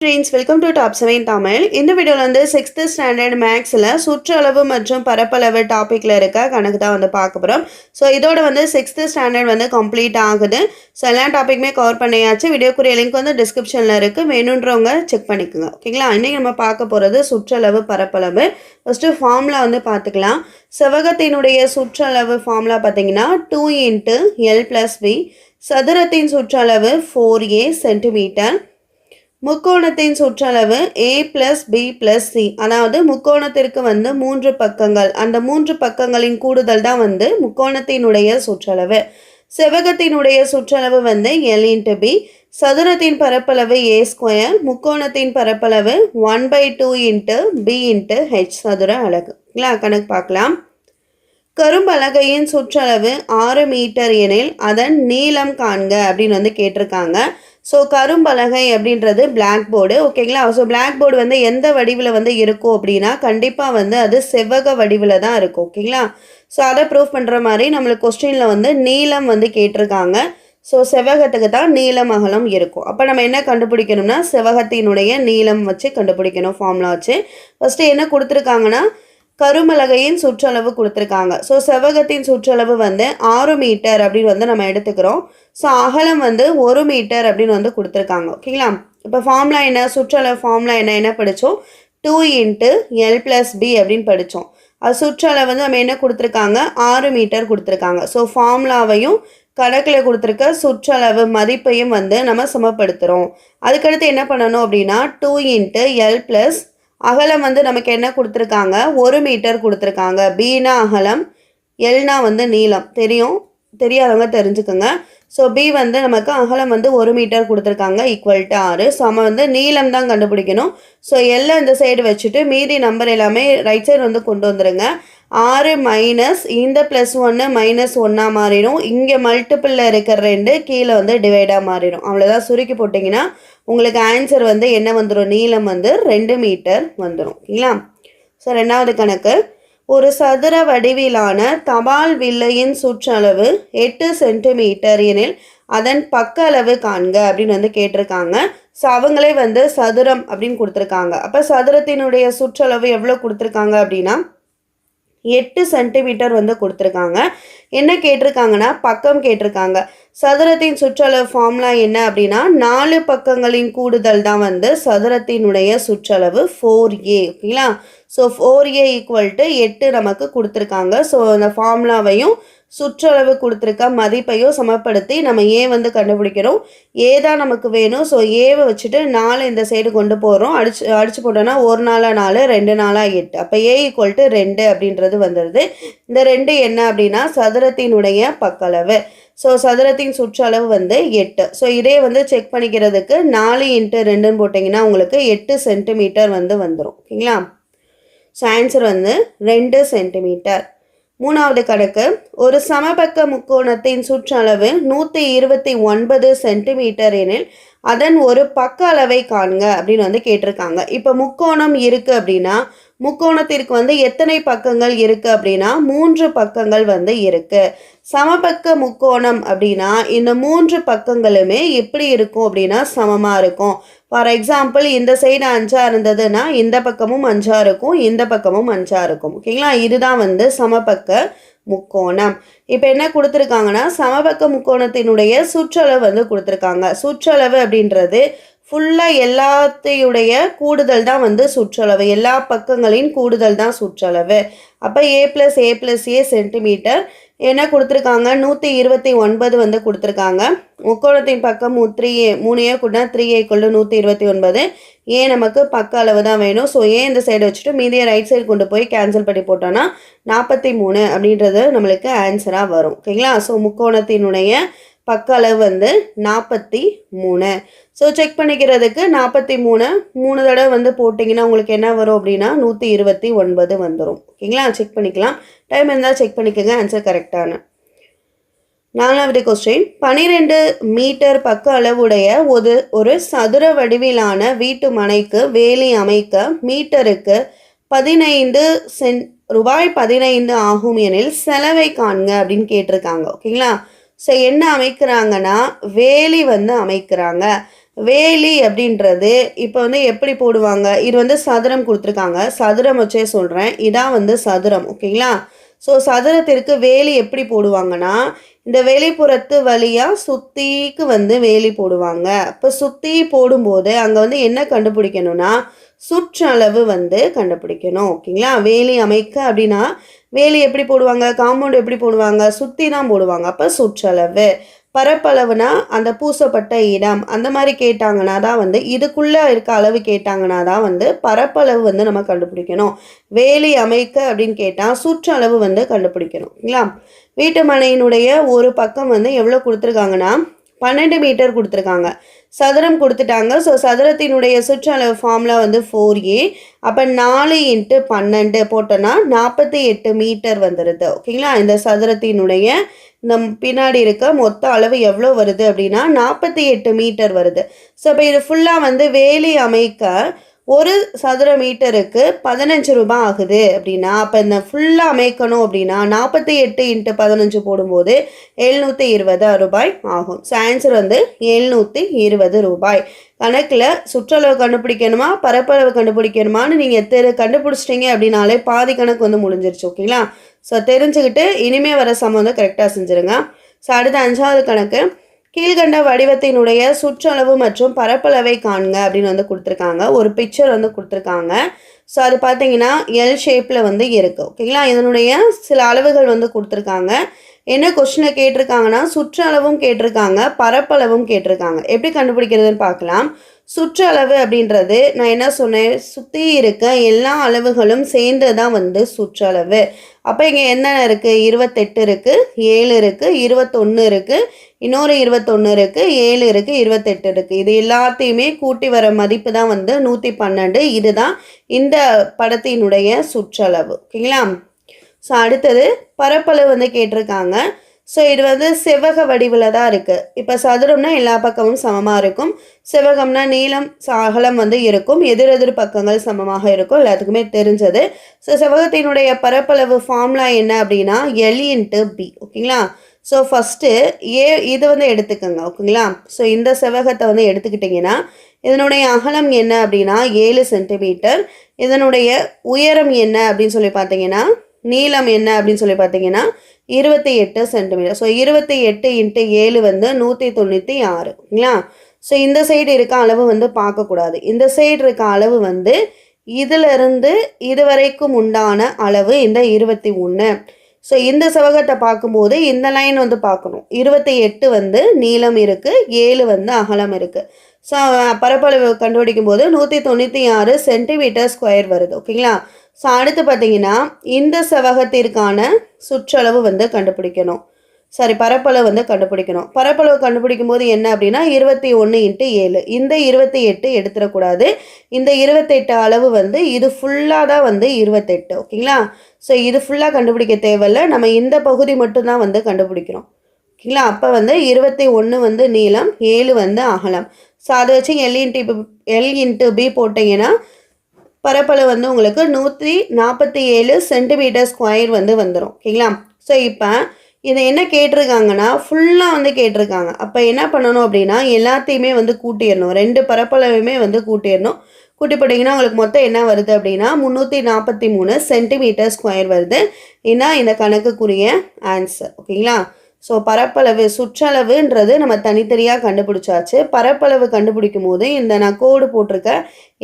Friends, welcome to Top 7 Tamil. இந்த வீடியோவில் வந்து 6th ஸ்டாண்டர்ட் மேக்ஸில் சுற்றளவு மற்றும் பரப்பளவு டாப்பிக்கில் இருக்க கணக்கு தான் வந்து பார்க்க போகிறோம். ஸோ இதோட வந்து 6th ஸ்டாண்டர்ட் வந்து கம்ப்ளீட் ஆகுது. ஸோ எல்லா டாப்பிக்குமே கவர் பண்ணியாச்சு. வீடியோக்குரிய லிங்க் வந்து டிஸ்கிரிப்ஷனில் இருக்குது, வேணுன்றவங்க செக் பண்ணிக்கோங்க. ஓகேங்களா? இன்றைக்கி நம்ம பார்க்க போகிறது சுற்றளவு பரப்பளவு. ஃபஸ்ட்டு ஃபார்முலா வந்து பார்த்துக்கலாம். செவ்வகத்தினுடைய சுற்றளவு ஃபார்முலா பார்த்தீங்கன்னா 2 × L+V, சதுரத்தின் சுற்றளவு 4A சென்டிமீட்டர், முக்கோணத்தின் சுற்றளவு A+B+C, அதாவது முக்கோணத்திற்கு வந்து 3 பக்கங்கள், அந்த 3 பக்கங்களின் கூடுதல் தான் வந்து முக்கோணத்தினுடைய சுற்றளவு. செவ்வகத்தினுடைய சுற்றளவு வந்து L × B, சதுரத்தின் பரப்பளவு A², முக்கோணத்தின் பரப்பளவு 1/2 × B × H சதுர அலகு. கணக்கு பார்க்கலாம். கரும்பலகையின் சுற்றளவு 6 மீட்டர் எனில் அதன் நீளம் காண்க அப்படின்னு வந்து கேட்டிருக்காங்க. ஸோ கரும்பலகை அப்படின்றது பிளாக் போர்டு. ஓகேங்களா? ஸோ பிளாக் போர்டு வந்து எந்த வடிவில் வந்து இருக்கும் அப்படின்னா கண்டிப்பாக வந்து அது செவ்வக வடிவில் தான் இருக்கும். ஓகேங்களா? ஸோ அதை ப்ரூவ் பண்ணுற மாதிரி நம்மளுக்கு கொஸ்டினில் வந்து நீளம் வந்து கேட்டிருக்காங்க. ஸோ செவ்வகத்துக்கு தான் நீளம் அகலம் இருக்கும். அப்போ நம்ம என்ன கண்டுபிடிக்கணும்னா செவ்வகத்தினுடைய நீளம் வச்சு கண்டுபிடிக்கணும் ஃபார்முலா வச்சு. ஃபஸ்ட்டு என்ன கொடுத்துருக்காங்கன்னா கரும்பலகையின் சுற்றளவு கொடுத்துருக்காங்க. ஸோ செவ்வகத்தின் சுற்றளவு வந்து 6 மீட்டர் அப்படின்னு வந்து நம்ம எடுத்துக்கிறோம். ஸோ அகலம் வந்து 1 மீட்டர் அப்படின்னு வந்து கொடுத்துருக்காங்க. ஓகேங்களா? இப்போ ஃபார்முலா என்ன, சுற்றளவு ஃபார்முலா என்ன படித்தோம், 2 × L+B அப்படின்னு படித்தோம். அது சுற்றளவு வந்து நம்ம என்ன கொடுத்துருக்காங்க, 6 மீட்டர் கொடுத்துருக்காங்க. ஸோ ஃபார்முலாவையும் கணக்கில் கொடுத்துருக்க சுற்றளவு மதிப்பையும் வந்து நம்ம சமப்படுத்துகிறோம். அதுக்கடுத்து என்ன பண்ணணும் அப்படின்னா 2 × L+, அகலம் வந்து நமக்கு என்ன கொடுத்துருக்காங்க, 1 மீட்டர் கொடுத்துருக்காங்க. பீனா அகலம், எல்னா வந்து நீளம். தெரியாதவங்க தெரிஞ்சுக்கோங்க. ஸோ பி வந்து நமக்கு அகலம் வந்து 1 மீட்டர் கொடுத்துருக்காங்க, = 6. ஸோ நம்ம வந்து நீளம் தான் கண்டுபிடிக்கணும். ஸோ எல்லாம் இந்த சைடு வச்சுட்டு மீதி நம்பர் எல்லாமே ரைட் சைடு வந்து கொண்டு வந்துடுங்க. 6 மைனஸ் இந்த +1 -1 மாறிடும். இங்கே மல்டிப்பிளில் இருக்கிற 2 கீழே வந்து டிவைடாக மாறிடும். அவ்வளோதான். சுருக்கி போட்டிங்கன்னா உங்களுக்கு ஆன்சர் வந்து என்ன வந்துடும், நீளம் வந்து 2 மீட்டர் வந்துடும். ஓகேங்களா? ஸோ ரெண்டாவது கணக்கு. ஒரு சதுர வடிவிலான தபால் வில்லையின் சுற்றளவு 8 சென்டிமீட்டர் எனில் அதன் பக்க அளவு காண்க அப்படின்னு வந்து கேட்டிருக்காங்க. ஸோ அவங்களே வந்து சதுரம் அப்படின்னு கொடுத்துருக்காங்க. அப்போ சதுரத்தினுடைய சுற்றளவு எவ்வளோ கொடுத்துருக்காங்க அப்படின்னா 8 சென்டிமீட்டர் வந்து கொடுத்துருக்காங்க. என்ன கேட்டிருக்காங்கன்னா பக்கம் கேட்டிருக்காங்க. சதுரத்தின் சுற்றளவு ஃபார்முலா என்ன அப்படின்னா 4 பக்கங்களின் கூடுதல் தான் வந்து சதுரத்தினுடைய சுற்றளவு 4A. ஓகேங்களா? ஸோ 4A = 8 நமக்கு கொடுத்துருக்காங்க. ஸோ அந்த ஃபார்முலாவையும் சுற்றளவு கொடுத்துருக்க மதிப்பையும் சமப்படுத்தி நம்ம ஏ வந்து கண்டுபிடிக்கிறோம். ஏ தான் நமக்கு வேணும். ஸோ ஏவை வச்சுட்டு 4 இந்த சைடு கொண்டு போகிறோம். அடிச்சு போட்டோன்னா 1 4 4, 2 4 8. அப்போ ஏ = 2 அப்படின்றது வந்துடுது. இந்த 2 என்ன அப்படின்னா சதுரத்தினுடைய பக்களவு. ஸோ சதுரத்தின் சுற்றளவு வந்து 8. ஸோ இதே வந்து செக் பண்ணிக்கிறதுக்கு 4 × 2ன்னு போட்டிங்கன்னா உங்களுக்கு 8 சென்டிமீட்டர் வந்து வந்துடும். ஓகேங்களா? ஸோ ஆன்சர் வந்து 2 சென்டிமீட்டர். மூணாவது கணக்கு. ஒரு சமபக்க முக்கோணத்தின் சுற்றளவு 129 சென்டிமீட்டர் எனில் அதன் ஒரு பக்க அளவை காண்க அப்படின்னு வந்து கேட்டிருக்காங்க. இப்போ முக்கோணம் இருக்குது அப்படின்னா முக்கோணத்திற்கு வந்து எத்தனை பக்கங்கள் இருக்குது அப்படின்னா 3 பக்கங்கள் வந்து இருக்குது. சமபக்க முக்கோணம் அப்படின்னா இந்த 3 பக்கங்களுமே எப்படி இருக்கும் அப்படின்னா சமமாக இருக்கும். ஃபார் எக்ஸாம்பிள் இந்த சைடு 5 இருந்ததுன்னா இந்த பக்கமும் 5 இருக்கும், இந்த பக்கமும் 5 இருக்கும். ஓகேங்களா? இதுதான் வந்து சமபக்க முக்கோணம். இப்போ என்ன கொடுத்துருக்காங்கன்னா சமபக்க முக்கோணத்தினுடைய சுற்றளவு வந்து கொடுத்துருக்காங்க. சுற்றளவு அப்படின்றது ஃபுல்லாக எல்லாத்தையுடைய கூடுதல் தான் வந்து சுற்றளவு, எல்லா பக்கங்களின் கூடுதல் தான் சுற்றளவு. அப்போ A+A+A சென்டிமீட்டர் என்ன கொடுத்துருக்காங்க, 129 வந்து கொடுத்துருக்காங்க. முக்கோணத்தின் பக்கம் 3A கூட 3A = 129. ஏன் நமக்கு பக்க அளவு தான் வேணும். ஸோ ஏன் இந்த சைடு வச்சுட்டு மீதியை ரைட் சைடு கொண்டு போய் கேன்சல் பண்ணி போட்டோன்னா 43 அப்படின்றது நம்மளுக்கு ஆன்சராக வரும். ஓகேங்களா? ஸோ முக்கோணத்தினுடைய பக்க அளவு வந்து 43. ஸோ செக் பண்ணிக்கிறதுக்கு 43 3 தடவை வந்து போட்டிங்கன்னா உங்களுக்கு என்ன வரும் அப்படின்னா 129 வந்துடும். ஓகேங்களா? செக் பண்ணிக்கலாம். டைம் இருந்தால் செக் பண்ணிக்கோங்க, ஆன்சர் கரெக்டான. நாலாவது கொஸ்டின். 12 மீட்டர் பக்க அளவுடைய ஒரு சதுர வடிவிலான வீட்டு மனைக்கு வேலி அமைக்க மீட்டருக்கு 15 ரூபாய் 15 ஆகும் எனில் செலவை காண்க அப்படின்னு கேட்டிருக்காங்க. ஓகேங்களா? ஸோ என்ன அமைக்கிறாங்கன்னா வேலி வந்து அமைக்கிறாங்க. வேலி அப்படின்றது இப்போ வந்து எப்படி போடுவாங்க, இது வந்து சதுரம் கொடுத்துருக்காங்க, சதுரம் வச்சே சொல்கிறேன், இதான் வந்து சதுரம். ஓகேங்களா? ஸோ சதுரத்திற்கு வேலி எப்படி போடுவாங்கன்னா, இந்த வெளிப்புறத்து வழியாக சுற்றிக்கு வந்து வேலி போடுவாங்க. இப்போ சுற்றி போடும்போது அங்கே வந்து என்ன கண்டுபிடிக்கணும்னா சுற்றளவு வந்து கண்டுபிடிக்கணும். ஓகேங்களா? வேலி அமைக்க அப்படின்னா வேலி எப்படி போடுவாங்க, காம்பவுண்ட் எப்படி போடுவாங்க, சுற்றி தான் போடுவாங்க. அப்போ சுற்றளவு. பரப்பளவுனா அந்த பூசப்பட்ட இடம் அந்த மாதிரி கேட்டாங்கன்னா தான் வந்து இதுக்குள்ளே இருக்க அளவு கேட்டாங்கன்னா தான் வந்து பரப்பளவு வந்து நம்ம கண்டுபிடிக்கணும். வேலி அமைக்க அப்படின்னு கேட்டால் சுற்றளவு வந்து கண்டுபிடிக்கணும். இல்லைங்களா? வீட்டு மனையினுடைய ஒரு பக்கம் வந்து எவ்வளோ கொடுத்துருக்காங்கன்னா 12 மீட்டர் கொடுத்துருக்காங்க. சதுரம் கொடுத்துட்டாங்க. ஸோ சதுரத்தினுடைய சுற்றளவு ஃபார்முலா வந்து 4a. அப்போ 4 × 12 போட்டோன்னா 48 மீட்டர் வந்துடுது. ஓகேங்களா? இந்த சதுரத்தினுடைய இந்த பின்னாடி இருக்க மொத்த அளவு எவ்வளோ வருது அப்படின்னா 48 மீட்டர் வருது. ஸோ இப்போ இது ஃபுல்லாக வந்து வேலி அமைக்க ஒரு சதுர மீட்டருக்கு 15 ரூபாய் ஆகுது அப்படின்னா, அப்போ இந்த ஃபுல்லாக அமைக்கணும் அப்படின்னா 48 × 15 போடும்போது 720 ரூபாய் ஆகும். ஸோ ஆன்சர் வந்து 720 ரூபாய். கணக்கில் சுற்றளவு கண்டுபிடிக்கணுமா பரப்பளவு கண்டுபிடிக்கணுமான்னு நீங்கள் கண்டுபிடிச்சிட்டிங்க அப்படின்னாலே பாதி கணக்கு வந்து முடிஞ்சிருச்சு. ஓகேங்களா? ஸோ தெரிஞ்சுக்கிட்டு இனிமேல் வர சமம் வந்து கரெக்டாக செஞ்சுருங்க. ஸோ அடுத்த 5வது கணக்கு, கீழ்கண்ட வடிவத்தினுடைய சுற்றளவு மற்றும் பரப்பளவை காண்க அப்படின்னு வந்து கொடுத்துருக்காங்க. ஒரு பிக்சர் வந்து கொடுத்துருக்காங்க. ஸோ அது பார்த்தீங்கன்னா எல் ஷேப்பில் வந்து இருக்குது. ஓகேங்களா? இதனுடைய சில அளவுகள் வந்து கொடுத்துருக்காங்க. என்ன கொஸ்டினை கேட்டிருக்காங்கன்னா சுற்றளவும் கேட்டிருக்காங்க, பரப்பளவும் கேட்டிருக்காங்க. எப்படி கண்டுபிடிக்கிறதுன்னு பார்க்கலாம். சுற்றளவு அப்படின்றது நான் என்ன சொன்னேன், சுற்றி இருக்க எல்லா அளவுகளும் சேர்ந்து தான் வந்து சுற்றளவு. அப்போ இங்கே என்னென்ன இருக்குது, 28 இருக்குது, 7 இருக்குது, 21 இருக்குது, இன்னொரு 21 இருக்குது, 7 இருக்குது, 28 இருக்குது. இது எல்லாத்தையுமே கூட்டி வர மதிப்பு தான் வந்து 112. இதுதான் இந்த படத்தினுடைய சுற்றளவு. ஓகேங்களா? ஸோ அடுத்தது பரப்பளவு வந்து கேட்டிருக்காங்க. ஸோ இது வந்து செவ்வக வடிவில் தான் இருக்குது. இப்போ சதுரம்னா எல்லா பக்கமும் சமமாக இருக்கும், செவ்வகம்னா நீளம் அகலம் வந்து இருக்கும், எதிரெதிர் பக்கங்கள் சமமாக இருக்கும், எல்லாத்துக்குமே தெரிஞ்சது. ஸோ செவ்வகத்தினுடைய பரப்பளவு ஃபார்முலா என்ன அப்படின்னா எல் × பி. ஓகேங்களா? ஸோ ஃபஸ்ட்டு இது வந்து எடுத்துக்கோங்க. ஓகேங்களா? ஸோ இந்த செவ்வகத்தை வந்து எடுத்துக்கிட்டிங்கன்னா இதனுடைய அகலம் என்ன அப்படின்னா 7 சென்டிமீட்டர். இதனுடைய உயரம் என்ன அப்படின்னு சொல்லி பார்த்தீங்கன்னா, நீளம் என்ன அப்படின்னு சொல்லி பார்த்தீங்கன்னா 28 சென்டிமீட்டர். ஸோ 28 × 7 வந்து 196. ஓகேங்களா? ஸோ இந்த சைடு இருக்க அளவு வந்து பார்க்கக்கூடாது. இந்த சைடு இருக்க அளவு வந்து இதிலிருந்து இது வரைக்கும் உண்டான அளவு இந்த 21. ஸோ இந்த செவ்வகத்தை பார்க்கும்போது இந்த லைன் வந்து பார்க்கணும். 28 வந்து நீளம் இருக்குது, 7 வந்து அகலம் இருக்குது. ஸோ பரப்பளவு கண்டுபிடிக்கும் போது 196 சென்டிமீட்டர் ஸ்கொயர் வருது. ஓகேங்களா? ஸோ அடுத்து பார்த்தீங்கன்னா இந்த செவ்வகத்திற்கான சுற்றளவு வந்து கண்டுபிடிக்கணும். சரி, பரப்பளவு வந்து கண்டுபிடிக்கணும். பரப்பளவு கண்டுபிடிக்கும் போது என்ன அப்படின்னா 21 × 7. இந்த 28 எடுத்துடக்கூடாது. இந்த 28 அளவு வந்து இது ஃபுல்லாக தான் வந்து 28. ஓகேங்களா? ஸோ இது ஃபுல்லாக கண்டுபிடிக்க தேவையில்லை, நம்ம இந்த பகுதி மட்டும்தான் வந்து கண்டுபிடிக்கிறோம். ஓகேங்களா? அப்போ வந்து 21 வந்து நீளம், 7 வந்து அகலம். ஸோ அதை வச்சு எல் × பி போட்டிங்கன்னா பரப்பளவு வந்து உங்களுக்கு 147 சென்டிமீட்டர் ஸ்கொயர் வந்து வந்துடும். ஓகேங்களா? ஸோ இப்போ இதை என்ன கேட்டிருக்காங்கன்னா ஃபுல்லாக வந்து கேட்டிருக்காங்க. அப்போ என்ன பண்ணணும் அப்படின்னா எல்லாத்தையுமே வந்து கூட்டிடணும், 2 பரப்பளவுமே வந்து கூட்டிடணும். கூட்டி போட்டிங்கன்னா உங்களுக்கு மொத்தம் என்ன வருது அப்படின்னா 343 சென்டிமீட்டர் ஸ்கொயர் வருது. இதுதான் இந்த கணக்குக்குரிய ஆன்சர். ஓகேங்களா? ஸோ பரப்பளவு சுற்றளவுன்றது நம்ம தனித்தனியாக கண்டுபிடிச்சாச்சு. பரப்பளவு கண்டுபிடிக்கும் போது இந்த நான் கோடு போட்டிருக்க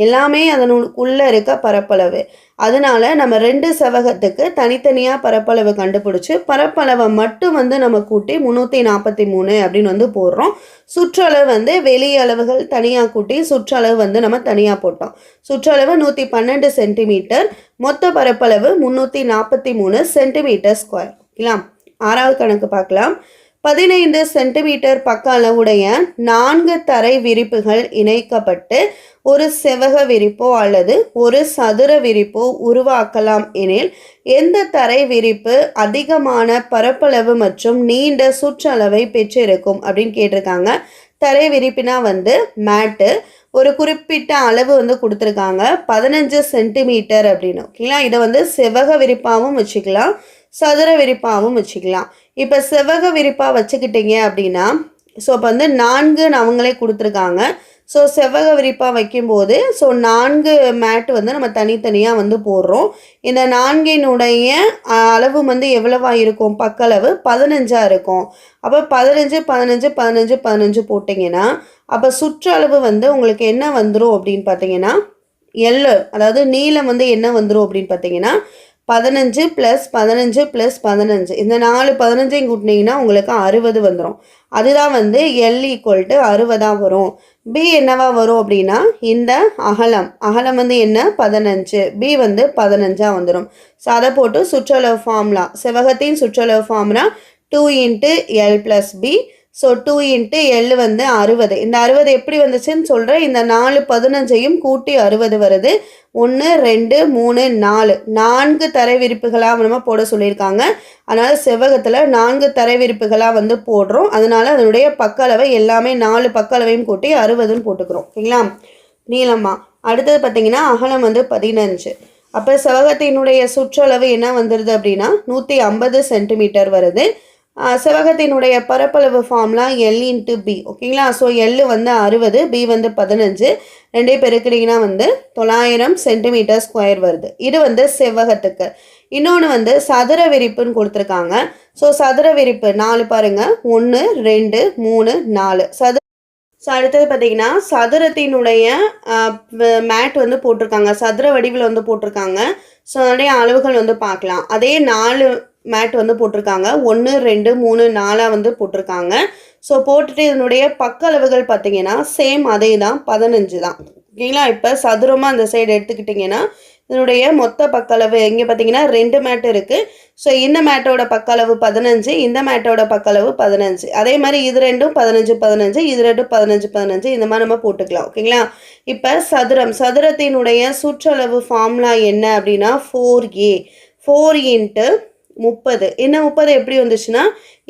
எல்லாமே அதனுள்ளே இருக்க பரப்பளவு. அதனால நம்ம 2 செவ்வகத்துக்கு தனித்தனியாக பரப்பளவு கண்டுபிடிச்சி பரப்பளவை மட்டும் வந்து நம்ம கூட்டி 343 அப்படின்னு வந்து போடுறோம். சுற்றளவு வந்து வெளி அளவுகள் தனியாக கூட்டி சுற்றளவு வந்து நம்ம தனியாக போட்டோம். சுற்றளவு 112 சென்டிமீட்டர், மொத்த பரப்பளவு 343 சென்டிமீட்டர் ஸ்கொயர். ஓகேங்களா? 6வது கணக்கு பார்க்கலாம். 15 சென்டிமீட்டர் பக்க அளவுடைய 4 தரை விரிப்புகள் இணைக்கப்பட்டு ஒரு செவ்வக விரிப்போ அல்லது ஒரு சதுர விரிப்போ உருவாக்கலாம் எனில் எந்த தரை விரிப்பு அதிகமான பரப்பளவு மற்றும் நீண்ட சுற்றளவை பெற்றிருக்கும் அப்படின்னு கேட்டிருக்காங்க. தரை விரிப்பினா வந்து மேட்டு ஒரு குறிப்பிட்ட அளவு வந்து கொடுத்துருக்காங்க 15 சென்டிமீட்டர் அப்படின்னு. ஓகேங்களா? இதை வந்து செவ்வக விரிப்பாகவும் வச்சுக்கலாம், சதுர விரிப்பாகவும் வச்சுக்கலாம். இப்போ செவ்வக விரிப்பாக வச்சுக்கிட்டீங்க அப்படின்னா ஸோ இப்போ வந்து 4 அவங்களே கொடுத்துருக்காங்க. ஸோ செவ்வக விரிப்பாக வைக்கும்போது ஸோ 4 மேட் வந்து நம்ம தனித்தனியாக வந்து போடுறோம். இந்த 4னுடைய அளவு வந்து எவ்வளவா இருக்கும்? பக்களவு 15 இருக்கும். அப்போ 15 15 15 15 போட்டிங்கன்னா அப்போ சுற்றளவு வந்து உங்களுக்கு என்ன வந்துடும் அப்படின்னு பார்த்தீங்கன்னா அதாவது நீளம் வந்து என்ன வந்துடும் அப்படின்னு பார்த்தீங்கன்னா 15 + 15 + 15 இந்த 4 15 கூட்டினீங்கன்னா உங்களுக்கு 60 வந்துடும். அதுதான் வந்து L = 60 வரும். B என்னவா வரும் அப்படின்னா இந்த அகலம் வந்து என்ன 15, B வந்து 15 வந்துடும். ஸோ அதை போட்டு சுற்றளவு ஃபார்முலா செவ்வகத்தின் சுற்றளவு formula 2 × L + B. So 2 × L வந்து 60. இந்த 60 எப்படி வந்துச்சுன்னு சொல்கிறேன். இந்த 4 15ஐயும் கூட்டி 60 வருது. 1 2 3 4 4 தரை விரிப்புகளாக நம்ம போட சொல்லியிருக்காங்க. அதனால் செவ்வகத்தில் 4 தரை விரிப்புகளாக வந்து போடுறோம். அதனால் அதனுடைய பக்க அளவை எல்லாமே 4 பக்க அளவையும் கூட்டி 60ன்னு போட்டுக்கிறோம். ஓகேங்களா? நீளமா அடுத்தது பார்த்தீங்கன்னா அகலம் வந்து 15. அப்போ செவ்வகத்தினுடைய சுற்றளவு என்ன வந்துடுது அப்படின்னா 150 சென்டிமீட்டர் வருது. செவ்வகத்தினுடைய பரப்பளவு ஃபார்முலா L × B. ஓகேங்களா? ஸோ L வந்து 60, B வந்து 15, ரெண்டையும் பெருக்கிறீங்கன்னா வந்து 900 சென்டிமீட்டர் ஸ்கொயர் வருது. இது வந்து செவ்வகத்துக்கு. இன்னொன்று வந்து சதுர விரிப்புன்னு கொடுத்துருக்காங்க. ஸோ சதுர விரிப்பு 4 பாருங்கள், 1 2 3 4 ஸோ அடுத்தது பார்த்தீங்கன்னா சதுரத்தினுடைய மேட் வந்து போட்டிருக்காங்க, சதுர வடிவில் வந்து போட்டிருக்காங்க. ஸோ அதனுடைய அளவுகள் வந்து பார்க்கலாம். அதே 4 மேட் வந்து போட்டிருக்காங்க, 1 2 3 4 வந்து போட்டிருக்காங்க. ஸோ போட்டுட்டு இதனுடைய பக்க அளவுகள் பார்த்தீங்கன்னா சேம் அதே தான், 15 தான். ஓகேங்களா? இப்போ சதுரமாக அந்த சைடு எடுத்துக்கிட்டிங்கன்னா இதனுடைய மொத்த பக்களவு இங்கே பார்த்தீங்கன்னா 2 மேட் இருக்குது. ஸோ இந்த மேட்டோட பக்களவு 15, இந்த மேட்டோட பக்களவு 15. அதே மாதிரி இது ரெண்டும் 15 15, இது ரெண்டும் 15 15, இந்த மாதிரி நம்ம போட்டுக்கலாம். ஓகேங்களா? இப்போ சதுரத்தினுடைய சுற்றளவு ஃபார்முலா என்ன அப்படின்னா 4A. 4 × 30. இந்த 30 எப்படி வந்துச்சுன்னா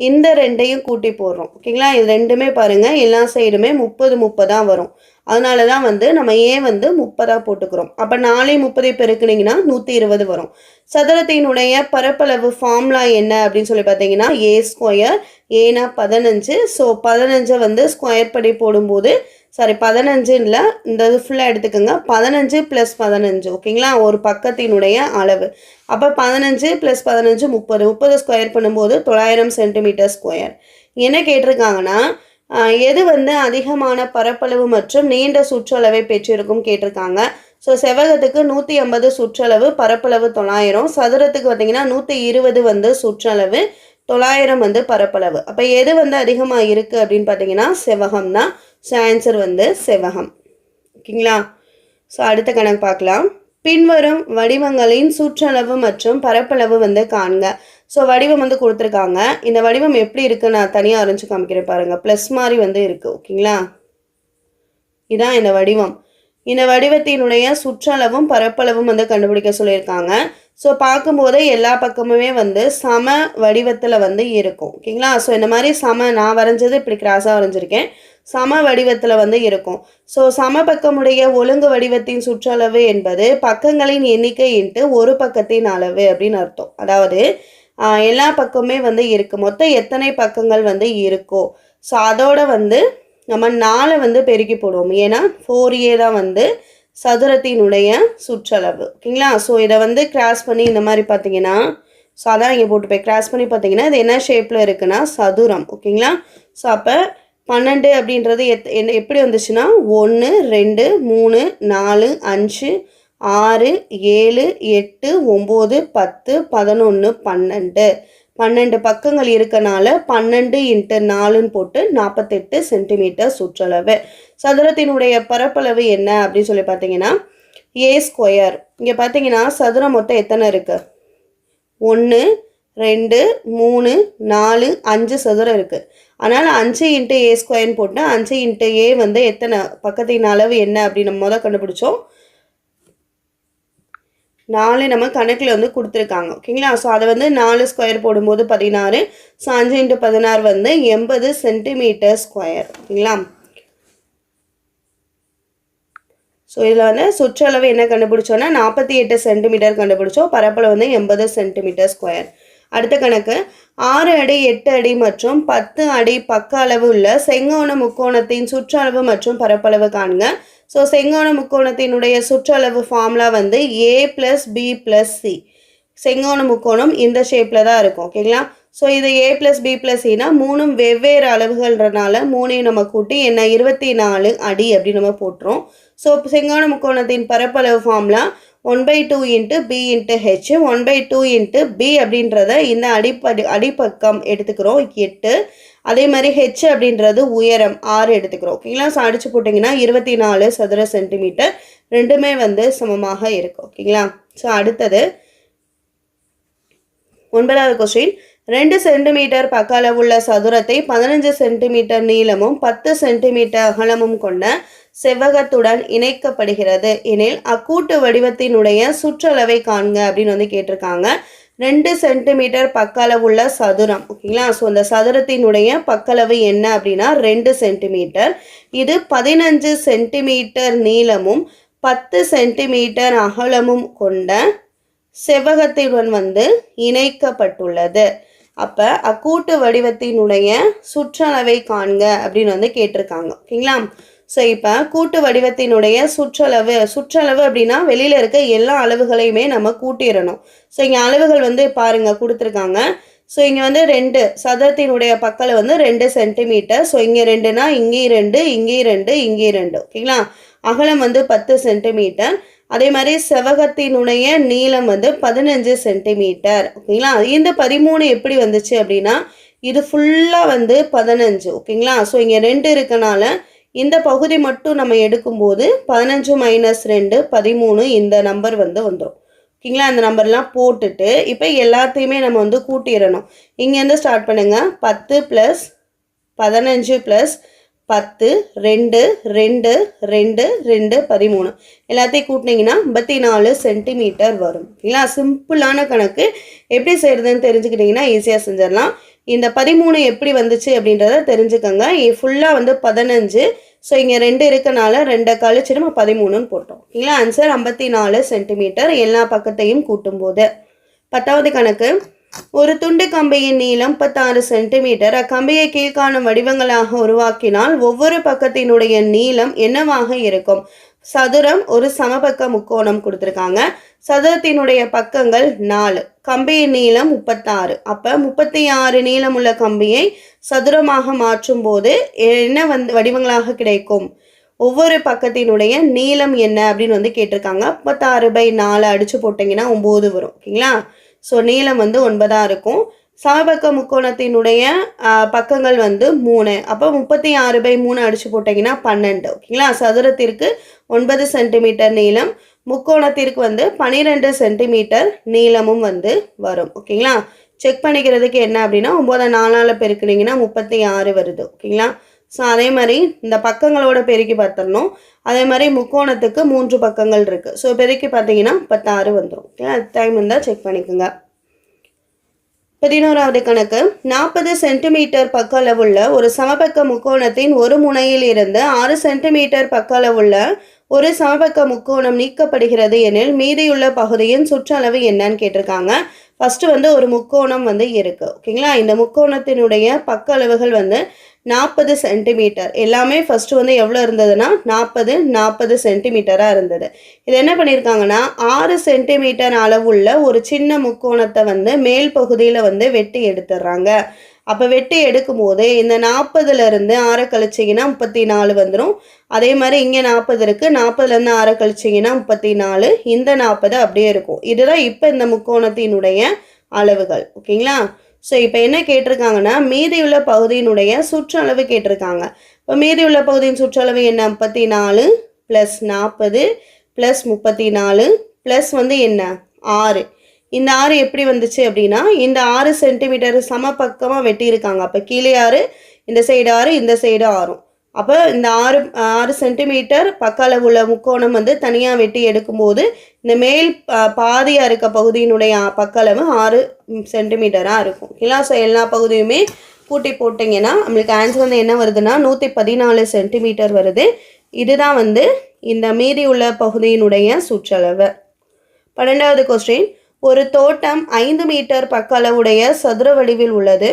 இந்த ரெண்டையும் கூட்டி போடுறோம். ஓகேங்களா? இது ரெண்டுமே பாருங்கள் எல்லா சைடுமே 30 30 வரும். அதனால தான் வந்து நம்ம வந்து 30 போட்டுக்கிறோம். அப்போ 4 30 பெருக்குனீங்கன்னா 120 வரும். சதுரத்தினுடைய பரப்பளவு ஃபார்முலா என்ன அப்படின்னு சொல்லி பார்த்தீங்கன்னா A². ஏன்னா 15. ஸோ 15 வந்து ஸ்கொயர் பண்ணி போடும்போது 15 இல்லை, இந்த இது ஃபுல்லாக எடுத்துக்கோங்க. 15 + 15. ஓகேங்களா? ஒரு பக்கத்தினுடைய அளவு. அப்போ 15 + 15 30. 30 ஸ்கொயர் பண்ணும்போது 900 சென்டிமீட்டர் ஸ்கொயர். என்ன கேட்டிருக்காங்கன்னா எது வந்து அதிகமான பரப்பளவு மற்றும் நீண்ட சுற்றளவை பெற்றிருக்கும் கேட்டிருக்காங்க. ஸோ செவ்வகத்துக்கு 150 சுற்றளவு, பரப்பளவு 900. சதுரத்துக்கு பார்த்தீங்கன்னா 120 வந்து சுற்றளவு, 900 வந்து பரப்பளவு. அப்போ எது வந்து அதிகமாக இருக்குது அப்படின்னு பார்த்தீங்கன்னா செவ்வகம் தான். ஸோ ஆன்சர் வந்து செவ்வகம். ஓகேங்களா? ஸோ அடுத்த கணக்கு பார்க்கலாம். பின்வரும் வடிவங்களின் சுற்றளவு மற்றும் பரப்பளவு வந்து காண்க. ஸோ வடிவம் வந்து கொடுத்துருக்காங்க. இந்த வடிவம் எப்படி இருக்குது நான் தனியாக அரைஞ்சு காமிக்கிறேன் பாருங்கள். ப்ளஸ் மாதிரி வந்து இருக்குது. ஓகேங்களா? இதான் இந்த வடிவம். இந்த வடிவத்தினுடைய சுற்றளவும் பரப்பளவும் வந்து கண்டுபிடிக்க சொல்லியிருக்காங்க. ஸோ பார்க்கும்போதே எல்லா பக்கமுமே வந்து சம வடிவத்தில் வந்து இருக்கும். ஓகேங்களா? ஸோ இந்த மாதிரி நான் வரைஞ்சது இப்படி கிராஸாக வரைஞ்சிருக்கேன். சம வடிவத்தில் வந்து இருக்கும். ஸோ சம பக்கமுடைய ஒழுங்கு வடிவத்தின் சுற்றளவு என்பது பக்கங்களின் எண்ணிக்கை × ஒரு பக்கத்தின் அளவு அப்படின்னு அர்த்தம். அதாவது எல்லா பக்கமுமே வந்து இருக்குது. மொத்தம் எத்தனை பக்கங்கள் வந்து இருக்கோ ஸோ அதோட வந்து நம்ம 4 வந்து பெருக்கி போடுவோம். ஏன்னா 4A தான் வந்து சதுரத்தினுடைய சுற்றளவு. ஓகேங்களா? ஸோ இதை வந்து கிராஸ் பண்ணி இந்த மாதிரி பார்த்தீங்கன்னா ஸோ அதான் இங்கே போட்டு போய் கிராஸ் பண்ணி பார்த்தீங்கன்னா இது என்ன ஷேப்பில் இருக்குன்னா சதுரம். ஓகேங்களா? ஸோ அப்போ 12 அப்படின்றது எப்படி வந்துச்சுன்னா 1 2 3 4 5 6 7 8 9 10 11 12 12 பக்கங்கள் இருக்கனால 12 × 4ன்னு போட்டு 48 சென்டிமீட்டர் சுற்றளவு. சதுரத்தினுடைய பரப்பளவு என்ன அப்படின்னு சொல்லி பார்த்தீங்கன்னா A². இங்கே பார்த்தீங்கன்னா சதுரம் மொத்தம் எத்தனை இருக்குது? 1 2 3 4 5 சதுரம் இருக்குது. அதனால் 5 × A² போட்டு 5 × A வந்து எத்தனை பக்கத்தின் அளவு என்ன அப்படின்னு நம்ம முதல் கண்டுபிடிச்சோம். 4 நம்ம கணக்கில் வந்து கொடுத்துருக்காங்க. ஓகேங்களா? ஸோ அதை வந்து 4 ஸ்கொயர் போடும்போது 16. ஸோ 5 × 16 வந்து 80 சென்டிமீட்டர் ஸ்கொயர். ஓகேங்களா? ஸோ இதில் வந்து சுற்றளவு என்ன கண்டுபிடிச்சோன்னா 48 சென்டிமீட்டர் கண்டுபிடிச்சோம். பரப்பளவு வந்து 80 சென்டிமீட்டர் ஸ்கொயர். அடுத்த கணக்கு 6 அடி 8 அடி மற்றும் 10 அடி பக்க அளவு உள்ள செங்கோண முக்கோணத்தின் சுற்றளவு மற்றும் பரப்பளவு காண்க. ஸோ செங்கோண முக்கோணத்தினுடைய சுற்றளவு ஃபார்முலா வந்து a + b + c. செங்கோண முக்கோணம் இந்த ஷேப்பில் தான் இருக்கும். ஓகேங்களா? ஸோ இது a + b + cனா மூணும் வெவ்வேறு அளவுகள்ன்றனால மூணையும் நம்ம கூட்டி என்ன 24 அடி அப்படி நம்ம போட்டுரும். ஸோ செங்கோண முக்கோணத்தின் பரப்பளவு ஃபார்முலா 1/2 × b × h. 1/2 × b அப்படின்றத இந்த அடிப்பக்கம் எடுத்துக்கிறோம் 8. அதே மாதிரி h அப்படின்றது உயரம் 6 எடுத்துக்கிறோம். ஓகேங்களா? ஸோ அடிச்சு போட்டிங்கன்னா 24 சதுர சென்டிமீட்டர் ரெண்டுமே வந்து சமமாக இருக்கும். ஓகேங்களா? ஸோ அடுத்தது 9வது கொஸ்டின் 2 சென்டிமீட்டர் பக்க அளவுள்ள சதுரத்தை 15 சென்டிமீட்டர் நீளமும் 10 சென்டிமீட்டர் அகலமும் கொண்ட செவ்வகத்துடன் இணைக்கப்படுகிறது எனில் அக்கூட்டு வடிவத்தினுடைய சுற்றளவை காண்க அப்படின்னு வந்து கேட்டிருக்காங்க. 2 சென்டிமீட்டர் பக்க அளவுள்ள சதுரம். ஓகேங்களா? ஸோ அந்த சதுரத்தினுடைய பக்களவு என்ன அப்படின்னா 2 சென்டிமீட்டர். இது 15 சென்டிமீட்டர் நீளமும் 10 சென்டிமீட்டர் அகலமும் கொண்ட செவ்வகத்துடன் வந்து இணைக்கப்பட்டுள்ளது. அப்போ அக்கூட்டு வடிவத்தினுடைய சுற்றளவை காண்க அப்படின்னு வந்து கேட்டிருக்காங்க. ஓகேங்களா? ஸோ இப்போ கூட்டு வடிவத்தினுடைய சுற்றளவு அப்படின்னா வெளியில் இருக்க எல்லா அளவுகளையுமே நம்ம கூட்டிடணும். ஸோ இங்கே அளவுகள் வந்து பாருங்கள் கொடுத்துருக்காங்க. ஸோ இங்கே வந்து 2 சதுரத்தினுடைய பக்கல் வந்து 2 சென்டிமீட்டர். ஸோ இங்கே 2னா இங்கேயும் 2, இங்கேயும் 2, இங்கேயும் 2. ஓகேங்களா? அகலம் வந்து 10 சென்டிமீட்டர். அதே மாதிரி செவ்வகத்தினுடைய நீளம் வந்து 15 சென்டிமீட்டர். ஓகேங்களா? இந்த 13 எப்படி வந்துச்சு அப்படின்னா இது ஃபுல்லாக வந்து 15. ஓகேங்களா? ஸோ இங்கே 2 இருக்கனால இந்த பகுதி மட்டும் நம்ம எடுக்கும்போது 15 - 2 13 இந்த நம்பர் வந்து வந்துடும். ஓகேங்களா? அந்த நம்பர்லாம் போட்டுட்டு இப்போ எல்லாத்தையுமே நம்ம வந்து கூட்டிடணும். இங்கேருந்து ஸ்டார்ட் பண்ணுங்கள். 10 + 15 + 10 2 2 2 2 13 எல்லாத்தையும் கூட்டினீங்கன்னா 54 சென்டிமீட்டர் வரும். ஓகேங்களா? சிம்பிளான கணக்கு. எப்படி செய்கிறதுன்னு தெரிஞ்சுக்கிட்டிங்கன்னா ஈஸியாக செஞ்சிடலாம். இந்த 13 எப்படி வந்துச்சு அப்படின்றத தெரிஞ்சுக்கோங்க. ஃபுல்லாக வந்து 15. ஸோ இங்கே 2 இருக்கனால 2 கழிச்சு நம்ம 13ன்னு போட்டோம். ஓகேங்களா? ஆன்சர் 54 சென்டிமீட்டர் எல்லா பக்கத்தையும் கூட்டும்போது. 10வது கணக்கு ஒரு துண்டு கம்பியின் நீளம் 36 சென்டிமீட்டர். அக்கம்பியை கீழ்காணும் வடிவங்களாக உருவாக்கினால் ஒவ்வொரு பக்கத்தினுடைய நீளம் என்னவாக இருக்கும்? சதுரம் ஒரு சமபக்க முக்கோணம் கொடுத்துருக்காங்க. சதுரத்தினுடைய பக்கங்கள் 4, கம்பியின் நீளம் 36. அப்போ 36 நீளமுள்ள கம்பியை சதுரமாக மாற்றும் போது என்ன வந்து வடிவங்களாக கிடைக்கும்? ஒவ்வொரு பக்கத்தினுடைய நீளம் என்ன அப்படின்னு வந்து கேட்டிருக்காங்க. 36/4 அடிச்சு போட்டிங்கன்னா 9 வரும். ஓகேங்களா? ஸோ நீளம் வந்து 9ஆக இருக்கும். சமபக்க முக்கோணத்தினுடைய பக்கங்கள் வந்து 3. அப்போ 36/3 அடிச்சு போட்டிங்கன்னா 12. ஓகேங்களா? சதுரத்திற்கு 9 சென்டிமீட்டர் நீளம், முக்கோணத்திற்கு வந்து 12 சென்டிமீட்டர் நீளமும் வந்து வரும். ஓகேங்களா? செக் பண்ணிக்கிறதுக்கு என்ன அப்படின்னா 9 4ஆல் பெருக்குனீங்கன்னா 36 வருது. ஓகேங்களா? ஸோ அதே மாதிரி இந்த பக்கங்களோட பெருக்கி பார்த்துடணும். அதே மாதிரி முக்கோணத்துக்கு 3 பக்கங்கள் இருக்குது. ஸோ பெருக்கி பார்த்தீங்கன்னா 16 வந்துடும். ஓகே, டைம் இருந்தால் செக் பண்ணிக்கோங்க. 11வது கணக்கு 40 சென்டிமீட்டர் பக்க அளவுள்ள ஒரு சமபக்க முக்கோணத்தின் ஒரு முனையில் இருந்து 6 சென்டிமீட்டர் பக்க அளவுள்ள ஒரு சமபக்க முக்கோணம் நீக்கப்படுகிறது எனில் மீதியுள்ள பகுதியின் சுற்றளவு என்னன்னு கேட்டிருக்காங்க. ஃபஸ்ட்டு வந்து ஒரு முக்கோணம் வந்து இருக்குது. ஓகேங்களா? இந்த முக்கோணத்தினுடைய பக்க அளவுகள் வந்து 40 சென்டிமீட்டர். எல்லாமே ஃபஸ்ட்டு வந்து எவ்வளோ இருந்ததுன்னா 40 சென்டிமீட்டராக இருந்தது. இது என்ன பண்ணியிருக்காங்கன்னா 6 சென்டிமீட்டர் அளவுள்ள ஒரு சின்ன முக்கோணத்தை வந்து மேல் பகுதியில் வந்து வெட்டி எடுத்துடுறாங்க. அப்போ வெட்டி எடுக்கும் போது இந்த 40லேருந்து 6 கழிச்சிங்கன்னா 34 வந்துடும். அதே மாதிரி இங்கே 40 இருக்குது. 40லேருந்து 6 கழிச்சிங்கன்னா 34. இந்த 40 அப்படியே இருக்கும். இதுதான் இப்போ இந்த முக்கோணத்தினுடைய அளவுகள். ஓகேங்களா? ஸோ இப்போ என்ன கேட்டிருக்காங்கன்னா மீதியுள்ள பகுதியினுடைய சுற்றளவு கேட்டிருக்காங்க. இப்போ மீதியுள்ள பகுதியின் சுற்றளவு என்ன? 34 + 40 + 34 ப்ளஸ் வந்து என்ன 6. இந்த 6 எப்படி வந்துச்சு அப்படின்னா இந்த 6 சென்டிமீட்டர் சம பக்கமாக வெட்டியிருக்காங்க. அப்போ கீழே 6, இந்த சைடு 6, இந்த சைடு 6. அப்போ இந்த 6 சென்டிமீட்டர் பக்க அளவுள்ள முக்கோணம் வந்து தனியாக வெட்டி எடுக்கும்போது இந்த மேல் பாதியாக இருக்க பகுதியினுடைய பக்க அளவு 6 சென்டிமீட்டராக இருக்கும். ஓகேங்களா? ஸோ எல்லா பகுதியுமே கூட்டி போட்டிங்கன்னா நம்மளுக்கு ஆன்சர் வந்து என்ன வருதுன்னா 114 சென்டிமீட்டர் வருது. இதுதான் வந்து இந்த மீதி உள்ள பகுதியினுடைய சுற்றளவு. 12வது கொஸ்டின் ஒரு தோட்டம் 5 மீட்டர் பக்க அளவுடைய சதுர வடிவில் உள்ளது.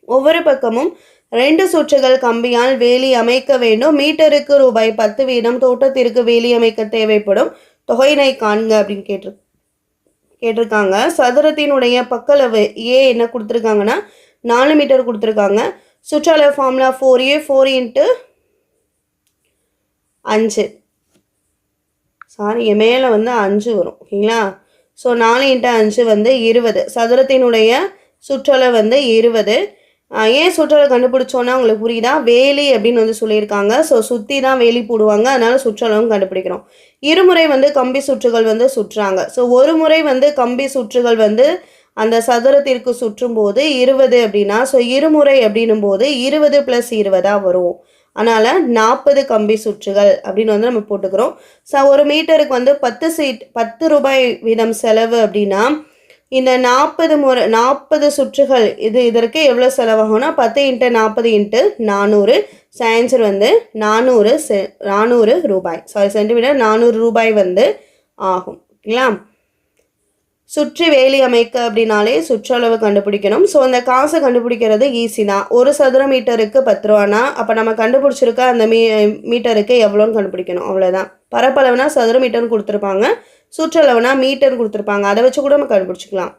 ஒவ்வொரு பக்கமும் 2 சுற்றுகள் கம்பியால் வேலி அமைக்க வேண்டும். மீட்டருக்கு ரூபாய் 10 வீதம் தோட்டத்திற்கு வேலி அமைக்க தேவைப்படும் தொகையினை காண்க அப்படின்னு கேட்டிருக்காங்க. சதுரத்தினுடைய பக்களவு ஏ என்ன கொடுத்துருக்காங்கன்னா 4 மீட்டர் கொடுத்துருக்காங்க. சுற்றளவு ஃபார்முலா 4a 4 × 5 சாரி மேலே வந்து 5 வரும். ஓகேங்களா? ஸோ 4 × 5 வந்து 20. சதுரத்தினுடைய சுற்றளவு வந்து 20. ஏன் சுற்றளவு கண்டுபிடிச்சோன்னா உங்களுக்கு புரியுதா? வேலி அப்படின்னு வந்து சொல்லியிருக்காங்க. ஸோ சுற்றி தான் வேலி போடுவாங்க, அதனால் சுற்றளவும் கண்டுபிடிக்கிறோம். இருமுறை வந்து கம்பி சுற்றுகள் வந்து சுற்றுறாங்க. ஸோ ஒரு முறை வந்து கம்பி சுற்றுகள் வந்து அந்த சதுரத்திற்கு சுற்றும் போது 20 அப்படின்னா, ஸோ இருமுறை அப்படின்னும் போது 20 + 20 வரும். அதனால் 40 கம்பி சுற்றுகள் அப்படின்னு வந்து நம்ம போட்டுக்கிறோம். ஸோ ஒரு மீட்டருக்கு வந்து 10 ரூபாய் வீதம் செலவு அப்படின்னா, இந்த 40 சுற்றுகள் இதற்கு எவ்வளோ செலவாகும்னா 10 × 40 × 400. ஆன்சர் வந்து 400 ரூபாய், சாரி சென்டிமீட்டர், 400 ரூபாய் வந்து ஆகும். ஓகேங்களா? சுற்றி வேலி அமைக்க அப்படின்னாலே சுற்றளவு கண்டுபிடிக்கணும். ஸோ அந்த காசை கண்டுபிடிக்கிறது ஈஸி தான். ஒரு சதுர மீட்டருக்கு 10 ரூபானா அப்போ நம்ம கண்டுபிடிச்சிருக்க அந்த மீட்டருக்கு எவ்வளோன்னு கண்டுபிடிக்கணும், அவ்வளோதான். பரப்பளவுனா சதுர மீட்டர்னு கொடுத்துருப்பாங்க, சுற்றளவுனா மீட்டர்னு கொடுத்துருப்பாங்க. அதை வச்சு கூட நம்ம கண்டுபிடிச்சிக்கலாம்.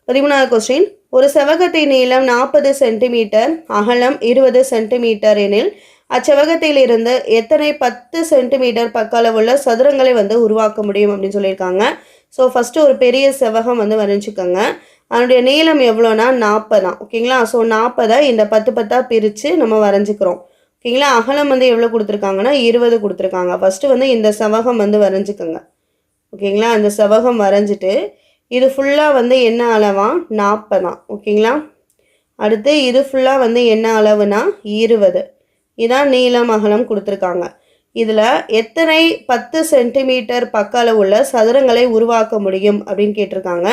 13வது கொஸ்டின். ஒரு செவகத்தின் நீளம் 40 சென்டிமீட்டர், அகலம் 20 சென்டிமீட்டர் எனில் அச்செவகத்தில் இருந்து எத்தனை 10 சென்டிமீட்டர் பக்க அளவுள்ள சதுரங்களை வந்து உருவாக்க முடியும் அப்படின்னு சொல்லியிருக்காங்க. ஸோ ஃபஸ்ட்டு ஒரு பெரிய செவகம் வந்து வரைஞ்சிக்கோங்க. அதனுடைய நீளம் எவ்வளோனா 40 தான். ஓகேங்களா? ஸோ 40 இந்த 10 பிரித்து நம்ம வரைஞ்சிக்கிறோம். ஓகேங்களா? அகலம் வந்து எவ்வளோ கொடுத்துருக்காங்கன்னா 20 கொடுத்துருக்காங்க. ஃபஸ்ட்டு வந்து இந்த செவகம் வந்து வரைஞ்சிக்கோங்க. ஓகேங்களா? இந்த செவகம் வரைஞ்சிட்டு இது ஃபுல்லாக வந்து என்ன அளவா 40 தான். ஓகேங்களா? அடுத்து இது ஃபுல்லாக வந்து என்ன அளவுனா 20. இதான் நீளம் அகலம் கொடுத்துருக்காங்க. இதில் எத்தனை 10 சென்டிமீட்டர் பக்க அளவுள்ள சதுரங்களை உருவாக்க முடியும் அப்படின்னு கேட்டிருக்காங்க.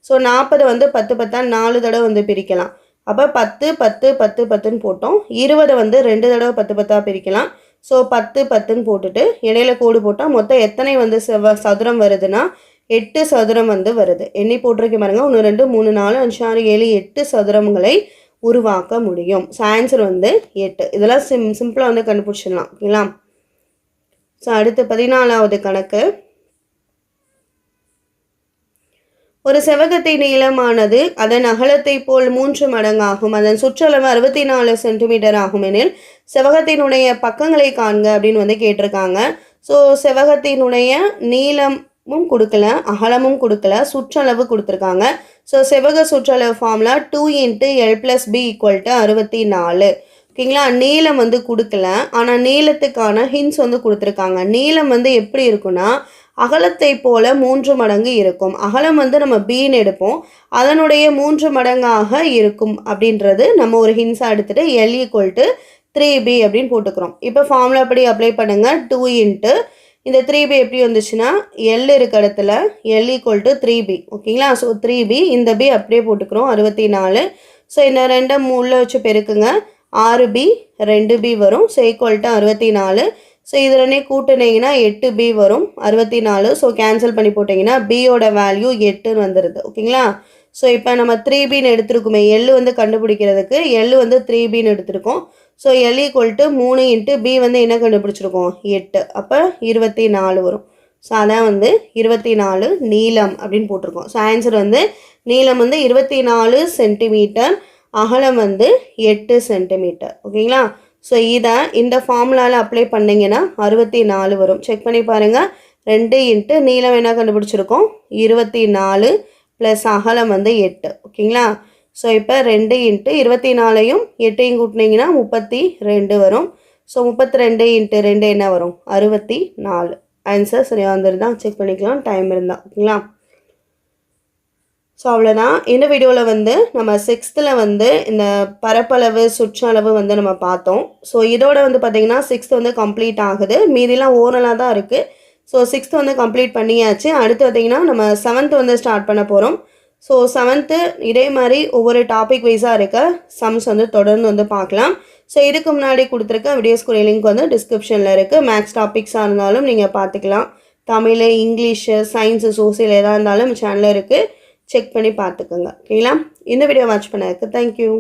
ஸோ 40 வந்து 10 4 தடவை வந்து பிரிக்கலாம். அப்போ 10 10 10 10ன்னு போட்டோம். 20 வந்து 2 தடவை 10 பிரிக்கலாம். ஸோ 10 10ன்னு போட்டுட்டு இடையில கோடு போட்டால் மொத்தம் எத்தனை வந்து சதுரம் வருதுன்னா 8 சதுரம் வந்து வருது. எண்ணி போட்டிருக்க பாருங்க. 1 2 3 4 5 6 7 8 சதுரங்களை உருவாக்க முடியும். ஸோ ஆன்சர் வந்து 8. இதெல்லாம் சிம்பிளாக வந்து கண்டுபிடிச்சிடலாம். ஓகேங்களா? ஸோ அடுத்து 14வது கணக்கு. ஒரு செவகத்தின் நீளமானது அதன் அகலத்தை போல் 3 மடங்காகும். அதன் சுற்றளவு 64 சென்டிமீட்டர் ஆகும் எனில் செவகத்தினுடைய பக்கங்களை காண்க அப்படின்னு வந்து கேட்டிருக்காங்க. ஸோ செவகத்தினுடைய நீளமும் கொடுக்கல, அகலமும் கொடுக்கல, சுற்றளவு கொடுத்துருக்காங்க. ஸோ செவக சுற்றளவு ஃபார்முலா 2 × L + B = 64. ஓகேங்களா? நீளம் வந்து கொடுக்கல, ஆனால் நீளத்துக்கான ஹின்ஸ் வந்து கொடுத்துருக்காங்க. நீளம் வந்து எப்படி இருக்குன்னா அகலத்தை போல 3 மடங்கு இருக்கும். அகலம் வந்து நம்ம பின்னு எடுப்போம், அதனுடைய 3 மடங்காக இருக்கும் அப்படின்றது நம்ம ஒரு ஹின்ஸாக எடுத்துகிட்டு L = 3B அப்படின்னு போட்டுக்கிறோம். இப்போ ஃபார்முலா படி அப்ளை பண்ணுங்கள். 2 × இந்த 3B எப்படி வந்துச்சுன்னா L இருக்க இடத்துல L = 3B. ஓகேங்களா? ஸோ 3B, இந்த B அப்படியே போட்டுக்கிறோம் 64. ஸோ இந்த 2 3 வச்சு பெருக்குங்க, 6B 2B வரும். ஸோ = 64. ஸோ இது 2 கூட்டினீங்கன்னா 8B வரும், 64. ஸோ கேன்சல் பண்ணி போட்டிங்கன்னா பியோட வேல்யூ 8ன்னு வந்துடுது. ஓகேங்களா? ஸோ இப்போ நம்ம 3Bன்னு எடுத்துருக்குமே, L வந்து கண்டுபிடிக்கிறதுக்கு L வந்து 3Bன்னு எடுத்துருக்கோம். ஸோ L = 3 × B வந்து என்ன கண்டுபிடிச்சிருக்கோம் 8. அப்போ 24 வரும். ஸோ அதான் வந்து 24 நீளம் அப்படின்னு போட்டிருக்கோம். ஸோ ஆன்சர் வந்து நீளம் வந்து 24 சென்டிமீட்டர், அகலம் வந்து 8 சென்டிமீட்டர். ஓகேங்களா? ஸோ இதை இந்த ஃபார்முலாவில் அப்ளை பண்ணிங்கன்னா 64 வரும். செக் பண்ணி பாருங்கள். 2 × நீளம் என்ன கண்டுபிடிச்சிருக்கோம் 24 + அகலம் வந்து 8. ஓகேங்களா? ஸோ இப்போ 2 × 24யும் 8யும் கூட்டினீங்கன்னா 32 வரும். ஸோ 32 × 2 என்ன வரும் 64. ஆன்சர் சரியாக வந்துருதான், செக் பண்ணிக்கலாம் டைம் இருந்தால். ஓகேங்களா? ஸோ அவ்வளோதான். இந்த வீடியோவில் வந்து நம்ம 6th வந்து இந்த பரப்பளவு சுற்றளவு வந்து நம்ம பார்த்தோம். ஸோ இதோட வந்து பார்த்திங்கன்னா 6th வந்து கம்ப்ளீட் ஆகுது. மீதிலாம் ஓரலாக தான் இருக்குது. ஸோ 6th வந்து கம்ப்ளீட் பண்ணியாச்சு. அடுத்து பார்த்திங்கன்னா நம்ம 7th வந்து ஸ்டார்ட் பண்ண போகிறோம். ஸோ 7th இதே மாதிரி ஒவ்வொரு டாபிக் வைஸாக இருக்க சம்ஸ் வந்து தொடர்ந்து வந்து பார்க்கலாம். ஸோ இதுக்கு முன்னாடி கொடுத்துருக்க வீடியோஸ்குரிய லிங்க் வந்து டிஸ்கிரிப்ஷனில் இருக்குது. மேக்ஸ் டாபிக்ஸாக இருந்தாலும் நீங்கள் பார்த்துக்கலாம். தமிழ், இங்கிலீஷு, சயின்ஸு, சோசியல் எதாக இருந்தாலும் சேனலில் இருக்குது. செக் பண்ணி பார்த்துக்கோங்க. ஓகேங்களா? இந்த வீடியோ வாட்ச் பண்ணதுக்கு தேங்க்யூ.